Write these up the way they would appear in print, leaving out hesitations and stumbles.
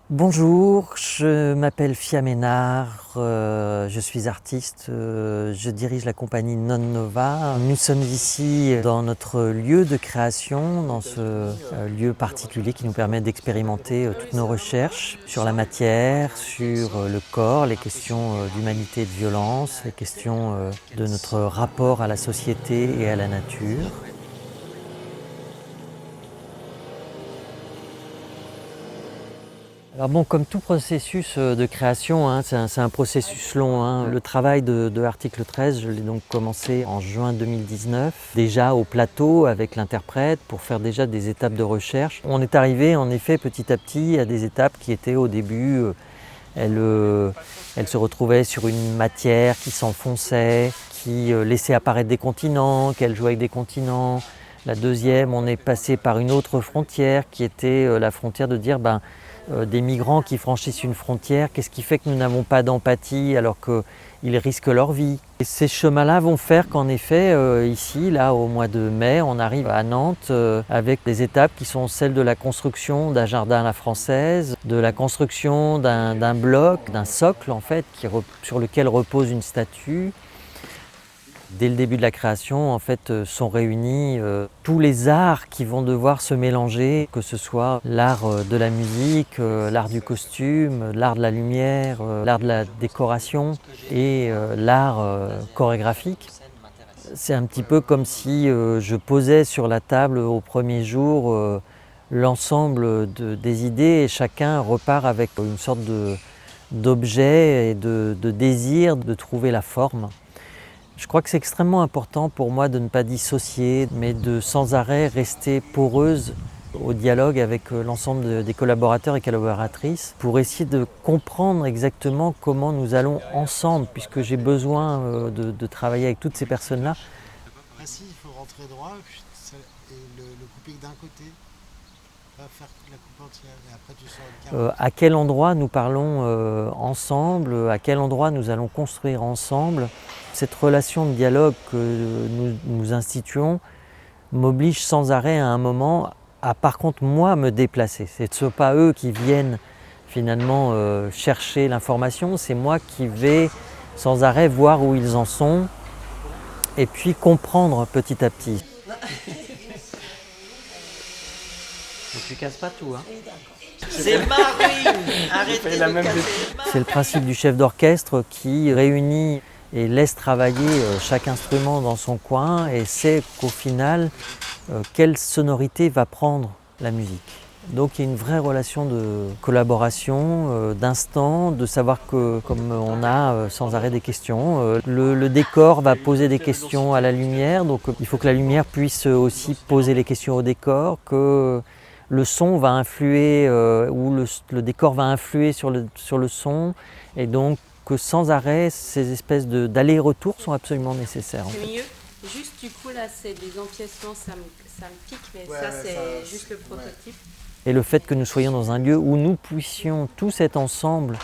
Bonjour, je m'appelle Fia Ménard, je suis artiste, je dirige la compagnie Non Nova. Nous sommes ici dans notre lieu de création, dans ce lieu particulier qui nous permet d'expérimenter toutes nos recherches sur la matière, sur le corps, les questions d'humanité et de violence, les questions de notre rapport à la société et à la nature. Alors bon, comme tout processus de création, hein, c'est un processus long, hein. Le travail de Article 13, je l'ai donc commencé en juin 2019, déjà au plateau avec l'interprète pour faire déjà des étapes de recherche. On est arrivé en effet petit à petit à des étapes qui étaient au début, elle se retrouvait sur une matière qui s'enfonçait, qui laissait apparaître des continents, qu'elle jouait avec des continents. La deuxième, on est passé par une autre frontière qui était la frontière de dire des migrants qui franchissent une frontière, qu'est-ce qui fait que nous n'avons pas d'empathie alors qu'ils risquent leur vie? Et ces chemins-là vont faire qu'en effet, ici, là, au mois de mai, on arrive à Nantes avec des étapes qui sont celles de la construction d'un jardin à la française, de la construction d'un bloc, d'un socle en fait, sur lequel repose une statue. Dès le début de la création, en fait, sont réunis tous les arts qui vont devoir se mélanger, que ce soit l'art de la musique, l'art du costume, l'art de la lumière, l'art de la décoration et l'art chorégraphique. C'est un petit peu comme si je posais sur la table au premier jour l'ensemble des idées et chacun repart avec une sorte d'objet et de désir de trouver la forme. Je crois que c'est extrêmement important pour moi de ne pas dissocier, mais de sans arrêt rester poreuse au dialogue avec l'ensemble des collaborateurs et collaboratrices pour essayer de comprendre exactement comment nous allons ensemble, puisque j'ai besoin de travailler avec toutes ces personnes-là. Ainsi, il faut rentrer droit et le couper d'un côté, pas faire la coupe entière. Et après, tu sors le carreau. À quel endroit nous parlons ensemble, à quel endroit nous allons construire ensemble. Cette relation de dialogue que nous instituons m'oblige sans arrêt à un moment à par contre moi me déplacer. Ce n'est pas eux qui viennent finalement chercher l'information, c'est moi qui vais sans arrêt voir où ils en sont et puis comprendre petit à petit. Tu casses pas tout, hein. C'est Marine. Arrêtez de casser. C'est le principe du chef d'orchestre qui réunit et laisse travailler chaque instrument dans son coin et sait qu'au final, quelle sonorité va prendre la musique. Donc il y a une vraie relation de collaboration, d'instant, de savoir que comme on a sans arrêt des questions, le décor va poser des questions à la lumière, donc il faut que la lumière puisse aussi poser les questions au décor, que le son va influer ou le décor va influer sur le son, et donc que sans arrêt ces espèces d'aller-retour sont absolument nécessaires. C'est mieux. Juste du coup là c'est des empiècements, ça me pique, mais Ouais, ça ouais, c'est ça, juste le prototype. Et le fait que nous soyons dans un lieu où nous puissions tous être ensemble,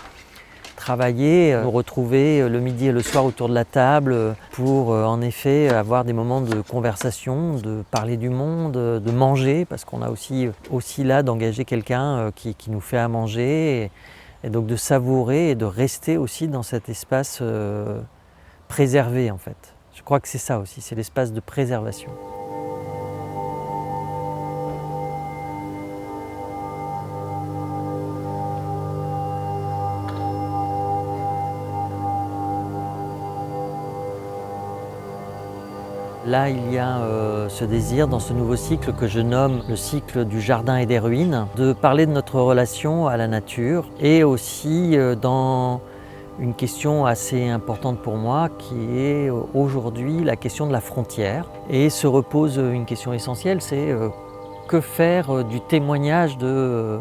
travailler, nous retrouver le midi et le soir autour de la table pour en effet avoir des moments de conversation, de parler du monde, de manger, parce qu'on a aussi là d'engager quelqu'un qui nous fait à manger, et donc de savourer et de rester aussi dans cet espace préservé en fait. Je crois que c'est ça aussi, c'est l'espace de préservation. Là, il y a ce désir dans ce nouveau cycle que je nomme le cycle du jardin et des ruines, de parler de notre relation à la nature et aussi dans une question assez importante pour moi qui est aujourd'hui la question de la frontière. Et se repose une question essentielle, c'est que faire du témoignage de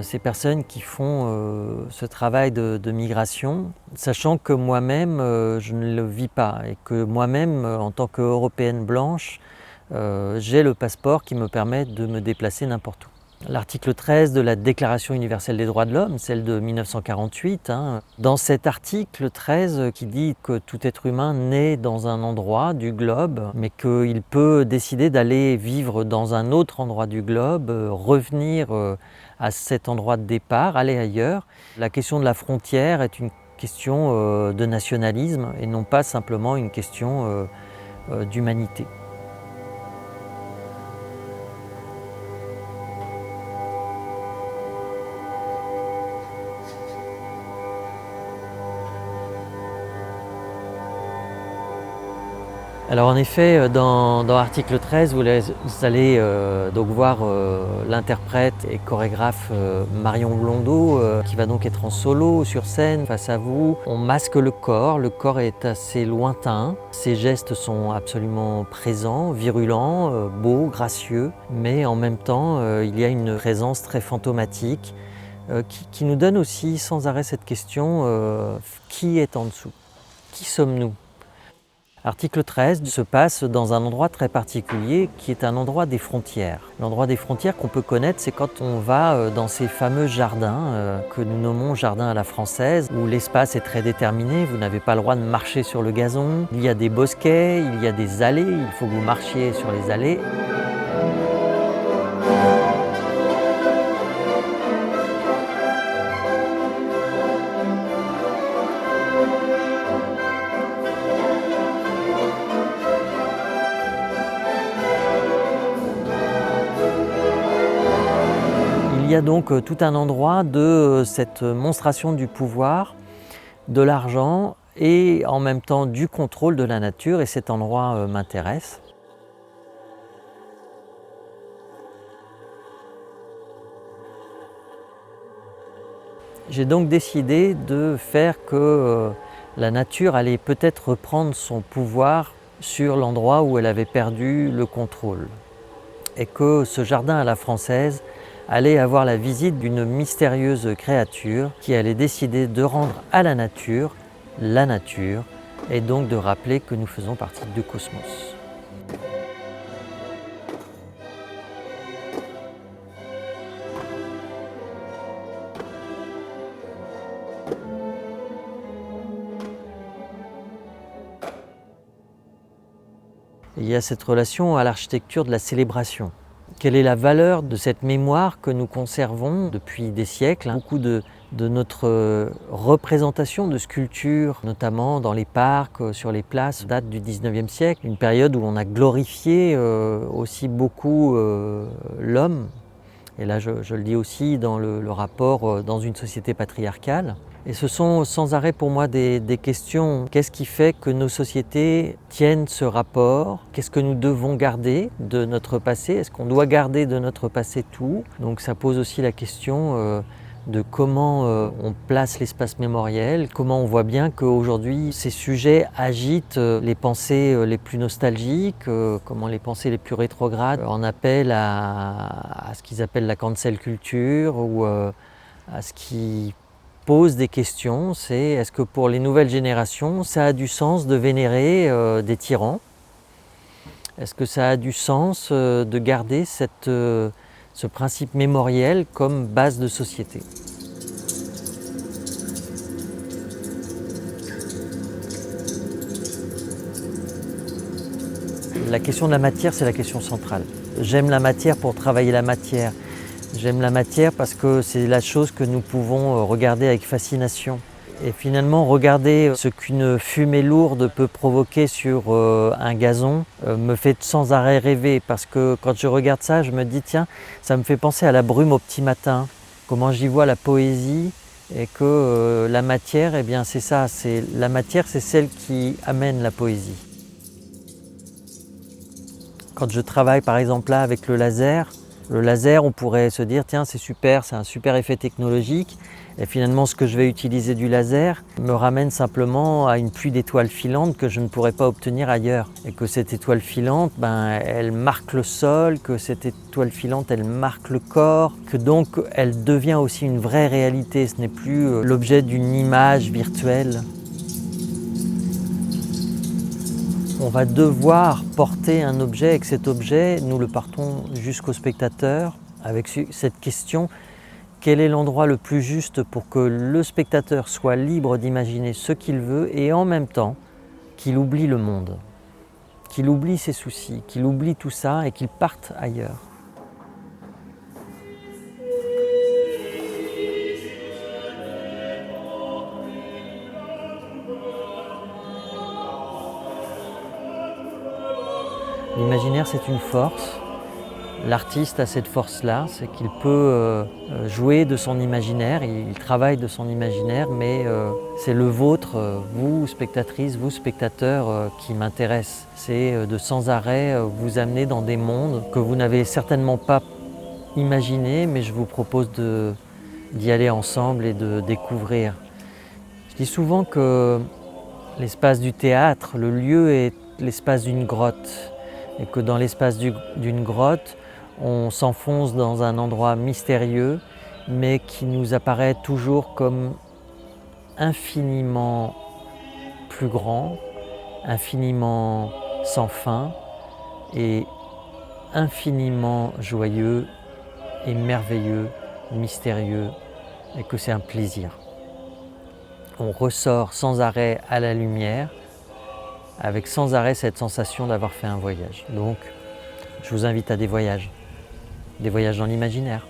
ces personnes qui font ce travail de migration, sachant que moi-même je ne le vis pas et que moi-même en tant qu'Européenne blanche, j'ai le passeport qui me permet de me déplacer n'importe où. L'article 13 de la Déclaration universelle des droits de l'homme, celle de 1948, dans cet article 13 qui dit que tout être humain naît dans un endroit du globe, mais qu'il peut décider d'aller vivre dans un autre endroit du globe, revenir à cet endroit de départ, aller ailleurs. La question de la frontière est une question de nationalisme et non pas simplement une question d'humanité. Alors en effet, dans l'article 13, vous allez donc voir l'interprète et chorégraphe Marion Blondeau qui va donc être en solo sur scène face à vous. On masque le corps est assez lointain, ses gestes sont absolument présents, virulents, beaux, gracieux, mais en même temps il y a une présence très fantomatique qui nous donne aussi sans arrêt cette question qui est en dessous? Qui sommes-nous? L'article 13 se passe dans un endroit très particulier qui est un endroit des frontières. L'endroit des frontières qu'on peut connaître, c'est quand on va dans ces fameux jardins que nous nommons jardins à la française, où l'espace est très déterminé, vous n'avez pas le droit de marcher sur le gazon, il y a des bosquets, il y a des allées, il faut que vous marchiez sur les allées. Il y a donc tout un endroit de cette monstration du pouvoir, de l'argent et en même temps du contrôle de la nature, et cet endroit m'intéresse. J'ai donc décidé de faire que la nature allait peut-être reprendre son pouvoir sur l'endroit où elle avait perdu le contrôle, et que ce jardin à la française allait avoir la visite d'une mystérieuse créature qui allait décider de rendre à la nature, et donc de rappeler que nous faisons partie du cosmos. Il y a cette relation à l'architecture de la célébration. Quelle est la valeur de cette mémoire que nous conservons depuis des siècles? Beaucoup de notre représentation de sculptures, notamment dans les parcs, sur les places, date du 19e siècle, une période où on a glorifié aussi beaucoup l'homme. Et là, je le dis aussi dans le rapport dans une société patriarcale. Et ce sont sans arrêt pour moi des questions. Qu'est-ce qui fait que nos sociétés tiennent ce rapport? Qu'est-ce que nous devons garder de notre passé? Est-ce qu'on doit garder de notre passé tout? Donc ça pose aussi la question de comment on place l'espace mémoriel, comment on voit bien qu'aujourd'hui ces sujets agitent les pensées les plus nostalgiques, comment les pensées les plus rétrogrades en appellent à ce qu'ils appellent la cancel culture ou à ce qui pose des questions. C'est est-ce que pour les nouvelles générations ça a du sens de vénérer des tyrans? Est-ce que ça a du sens de garder ce principe mémoriel comme base de société? La question de la matière, c'est la question centrale. J'aime la matière pour travailler la matière. J'aime la matière parce que c'est la chose que nous pouvons regarder avec fascination. Et finalement, regarder ce qu'une fumée lourde peut provoquer sur un gazon me fait sans arrêt rêver, parce que quand je regarde ça, je me dis tiens, ça me fait penser à la brume au petit matin, comment j'y vois la poésie, et que la matière, eh bien c'est ça, la matière c'est celle qui amène la poésie. Quand je travaille par exemple là avec le laser, on pourrait se dire tiens c'est super, c'est un super effet technologique, et finalement ce que je vais utiliser du laser me ramène simplement à une pluie d'étoiles filantes que je ne pourrais pas obtenir ailleurs, et que cette étoile filante, elle marque le sol, que cette étoile filante elle marque le corps, que donc elle devient aussi une vraie réalité, ce n'est plus l'objet d'une image virtuelle. On va devoir porter un objet, et que cet objet, nous le portons jusqu'au spectateur avec cette question, quel est l'endroit le plus juste pour que le spectateur soit libre d'imaginer ce qu'il veut et en même temps qu'il oublie le monde, qu'il oublie ses soucis, qu'il oublie tout ça et qu'il parte ailleurs. L'imaginaire, c'est une force. L'artiste a cette force-là, c'est qu'il peut jouer de son imaginaire, il travaille de son imaginaire, mais c'est le vôtre, vous spectatrices, vous spectateurs, qui m'intéresse. C'est de sans arrêt vous amener dans des mondes que vous n'avez certainement pas imaginés, mais je vous propose d'y aller ensemble et de découvrir. Je dis souvent que l'espace du théâtre, le lieu est l'espace d'une grotte, et que dans l'espace d'une grotte, on s'enfonce dans un endroit mystérieux, mais qui nous apparaît toujours comme infiniment plus grand, infiniment sans fin et infiniment joyeux et merveilleux, mystérieux, et que c'est un plaisir. On ressort sans arrêt à la lumière, avec sans arrêt cette sensation d'avoir fait un voyage. Donc, je vous invite à des voyages dans l'imaginaire.